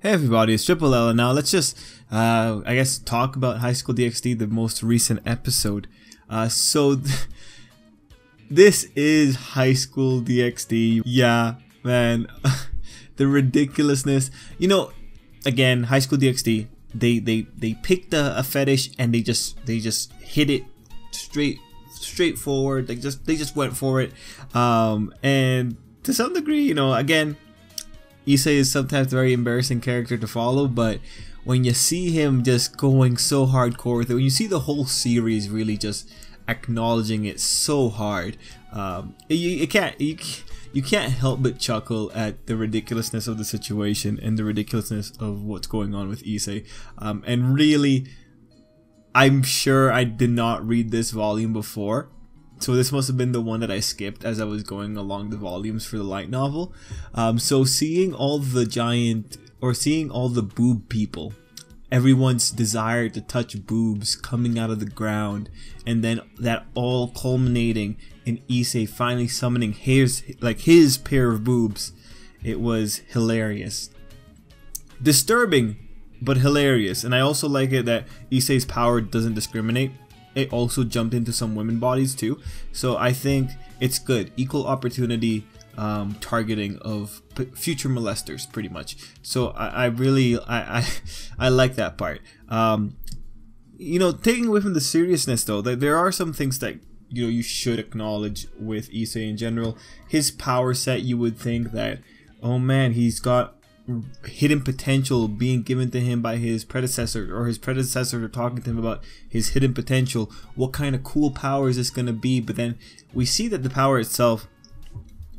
Hey everybody, it's Tripl-L, and now let's just, I guess, talk about Highschool DxD, the most recent episode. This is Highschool DxD. Yeah, man, the ridiculousness. You know, again, Highschool DxD, they picked a fetish and they just hit it straightforward. They just went for it, and to some degree, you know, again, Issei is sometimes a very embarrassing character to follow, but when you see him just going so hardcore with it, when you see the whole series really just acknowledging it so hard, you can't help but chuckle at the ridiculousness of the situation and the ridiculousness of what's going on with Issei. And really, I'm sure I did not read this volume before. So this must have been the one that I skipped as I was going along the volumes for the light novel. So seeing all the seeing all the boob people, everyone's desire to touch boobs coming out of the ground, and then that all culminating in Issei finally summoning his pair of boobs. It was hilarious. Disturbing, but hilarious. And I also like it that Issei's power doesn't discriminate. It also jumped into some women bodies too, so I think it's good. Equal opportunity targeting of future molesters, pretty much. So I really like that part. You know, taking away from the seriousness though, that there are some things that you should acknowledge with Issei in general. His power set, you would think that, oh man, he's got hidden potential being given to him by his predecessor, or his predecessor talking to him about his hidden potential. What kind of cool power is this going to be? But then we see that the power itself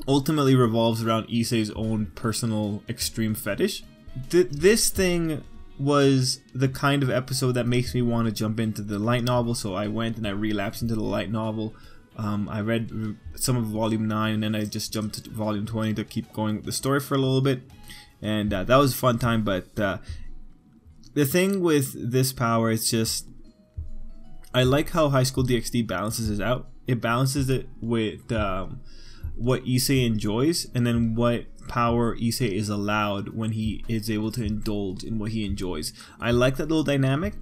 ultimately revolves around Issei's own personal extreme fetish. This thing was the kind of episode that makes me want to jump into the light novel, so I went and I relapsed into the light novel. I read some of volume 9 and then I just jumped to volume 20 to keep going with the story for a little bit. And that was a fun time, but the thing with this power is just, I like how Highschool DxD balances it out. It balances it with what Issei enjoys, and then what power Issei is allowed when he is able to indulge in what he enjoys. I like that little dynamic,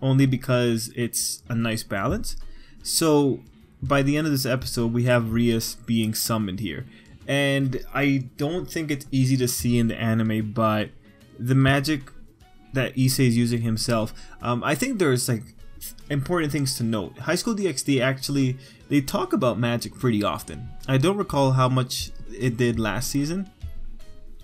only because it's a nice balance. So by the end of this episode, we have Rias being summoned here. And I don't think it's easy to see in the anime, but the magic that Issei is using himself, I think there's like important things to note. Highschool DxD actually, they talk about magic pretty often. I don't recall how much it did last season,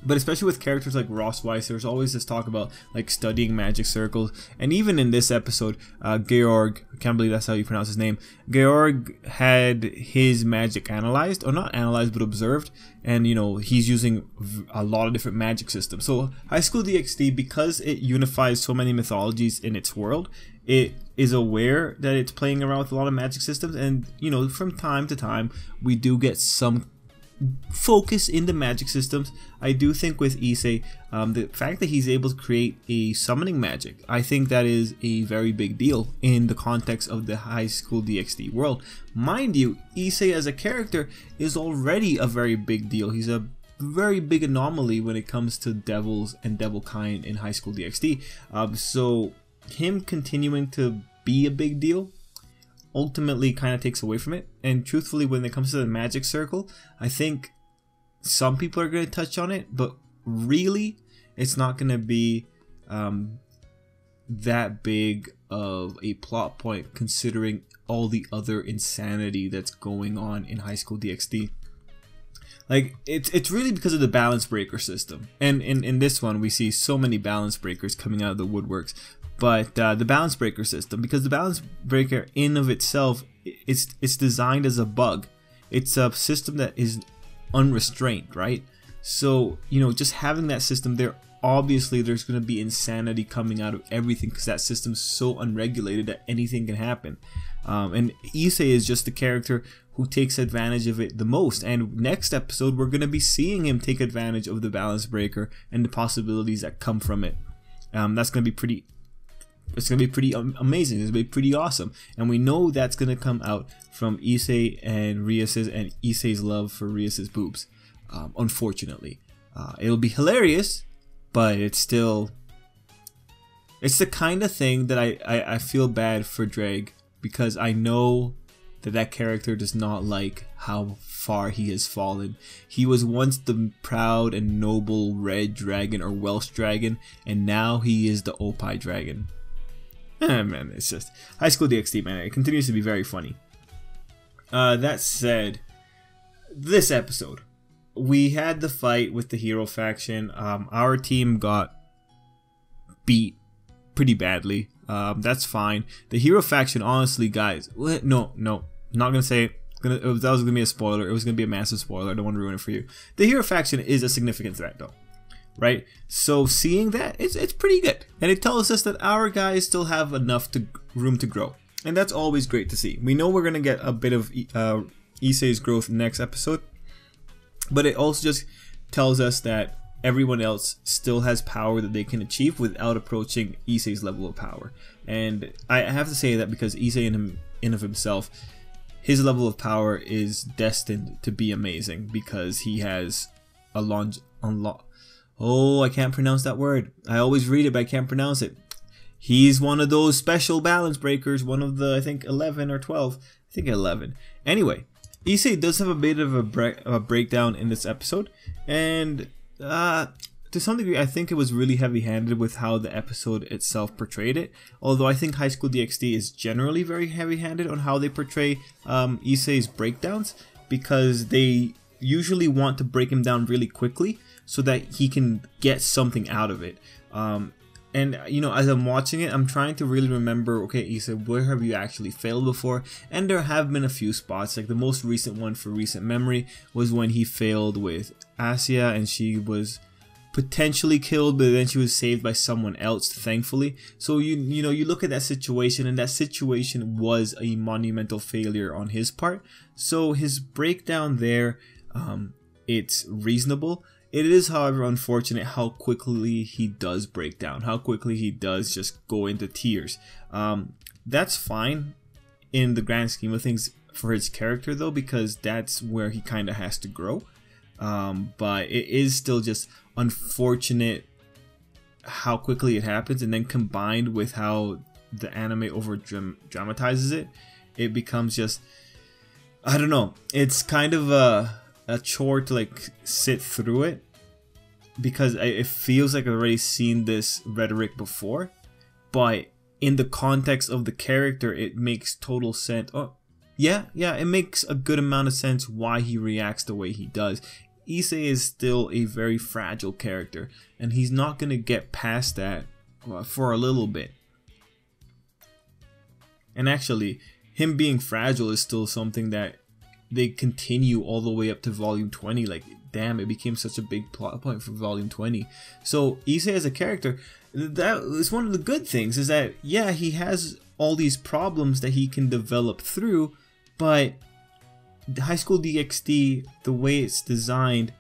but especially with characters like Ross Weiss, there's always this talk about like studying magic circles. And even in this episode, Georg, I can't believe that's how you pronounce his name, Georg had his magic analyzed, or not analyzed but observed, and he's using a lot of different magic systems. So Highschool DxD, because it unifies so many mythologies in its world, it is aware that it's playing around with a lot of magic systems, and from time to time we do get some focus in the magic systems. I do think with Issei, the fact that he's able to create a summoning magic, I think that is a very big deal in the context of the Highschool DxD world. Mind you, Issei as a character is already a very big deal. He's a very big anomaly when it comes to devils and devil kind in Highschool DxD. So him continuing to be a big deal ultimately kind of takes away from it. And truthfully, when it comes to the magic circle, I think some people are going to touch on it, but really it's not going to be that big of a plot point considering all the other insanity that's going on in Highschool DxD. Like, it's really because of the balance breaker system, and in this one we see so many balance breakers coming out of the woodworks. But the balance breaker system, because the balance breaker in of itself, it's designed as a bug. It's a system that is unrestrained, right? So just having that system there, obviously there's going to be insanity coming out of everything, because that system's so unregulated that anything can happen. And Issei is just the character who takes advantage of it the most, and next episode we're going to be seeing him take advantage of the balance breaker and the possibilities that come from it. That's going to be pretty amazing. It's going to be pretty awesome, and we know that's going to come out from Issei and Rias's, and Issei's love for Rias's boobs. Unfortunately, it'll be hilarious, but it's still, it's the kind of thing that I feel bad for Drake, because I know that character does not like how far he has fallen. He was once the proud and noble red dragon or Welsh dragon, and now he is the Opie dragon. Man, it's just High School DxD, man. It continues to be very funny. That said, this episode, we had the fight with the hero faction. Our team got beat pretty badly. That's fine. The hero faction, honestly, guys, no, not gonna say it. That was gonna be a spoiler. It was gonna be a massive spoiler. I don't want to ruin it for you. The hero faction is a significant threat, though, right? So seeing that, it's pretty good, and it tells us that our guys still have enough room to grow, and that's always great to see. We know we're gonna get a bit of Issei's growth next episode, but it also just tells us that everyone else still has power that they can achieve without approaching Issei's level of power. And I have to say that because Issei in of himself, his level of power is destined to be amazing, because he has a I can't pronounce that word. I always read it, but I can't pronounce it. He's one of those special balance breakers, one of the, I think, 11 or 12. I think 11. Anyway, Issei does have a bit of a breakdown in this episode, and to some degree, I think it was really heavy-handed with how the episode itself portrayed it. Although I think High School DxD is generally very heavy-handed on how they portray Issei's breakdowns, because they usually want to break him down really quickly so that he can get something out of it. And you know, as I'm watching it, I'm trying to really remember, okay, Issei, where have you actually failed before? And there have been a few spots. Like the most recent one for recent memory was when he failed with Asya, and she was potentially killed, but then she was saved by someone else, thankfully. So you know, you look at that situation, and that situation was a monumental failure on his part. So his breakdown there, it's reasonable. It is, however, unfortunate how quickly he does break down, how quickly he does just go into tears. That's fine in the grand scheme of things for his character, though, because that's where he kind of has to grow. But it is still just unfortunate how quickly it happens, and then combined with how the anime over dramatizes it, it becomes just, I don't know, it's kind of a chore to like sit through it, because it feels like I've already seen this rhetoric before, but in the context of the character, it makes total sense. Oh, yeah, it makes a good amount of sense why he reacts the way he does. Issei is still a very fragile character, and he's not going to get past that for a little bit. And actually, him being fragile is still something that they continue all the way up to volume 20. Like, damn, it became such a big plot point for volume 20. So Issei as a character, that is one of the good things, is that, yeah, he has all these problems that he can develop through, but High School DxD, the way it's designed,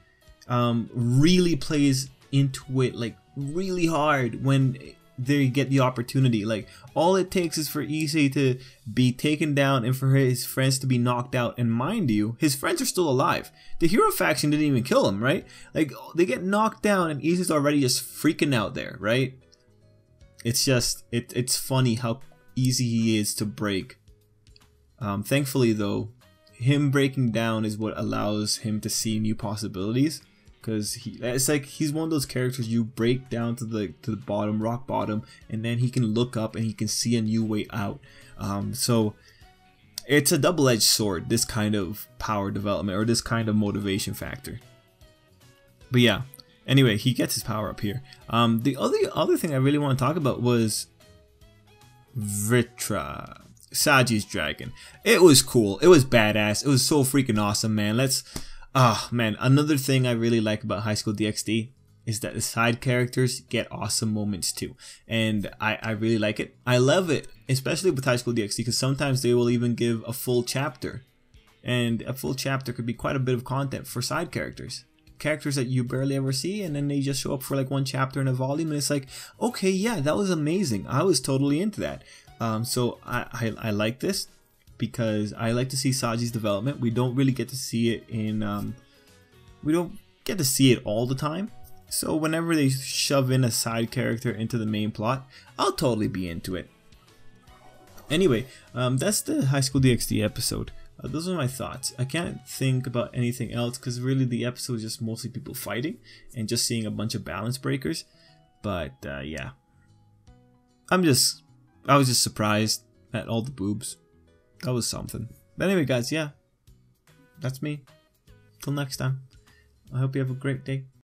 really plays into it like really hard when they get the opportunity. Like, all it takes is for Issei to be taken down and for his friends to be knocked out. And mind you, his friends are still alive. The hero faction didn't even kill him, right? Like, they get knocked down and Issei's already just freaking out there, right? It's just, it's funny how easy he is to break. Thankfully though, him breaking down is what allows him to see new possibilities. Because it's like he's one of those characters you break down to the bottom, rock bottom, and then he can look up and he can see a new way out. So it's a double-edged sword, this kind of power development or this kind of motivation factor. But yeah, anyway, he gets his power up here. The other thing I really want to talk about was Vritra, Saji's dragon. It was cool. It was badass. It was so freaking awesome, man. Man, another thing I really like about High School DxD is that the side characters get awesome moments too. And I really like it. I love it, especially with High School DxD, because sometimes they will even give a full chapter. And a full chapter could be quite a bit of content for side characters. Characters that you barely ever see, and then they just show up for like one chapter in a volume, and it's like, okay, yeah, that was amazing. I was totally into that. So I like this, because I like to see Saji's development. We don't really get to see it in, we don't get to see it all the time, So whenever they shove in a side character into the main plot, I'll totally be into it. Anyway, that's the Highschool DxD episode. Those are my thoughts. I can't think about anything else because really the episode is just mostly people fighting and just seeing a bunch of balance breakers. But yeah, I was just surprised at all the boobs. That was something. But anyway, guys, yeah, that's me. Till next time. I hope you have a great day.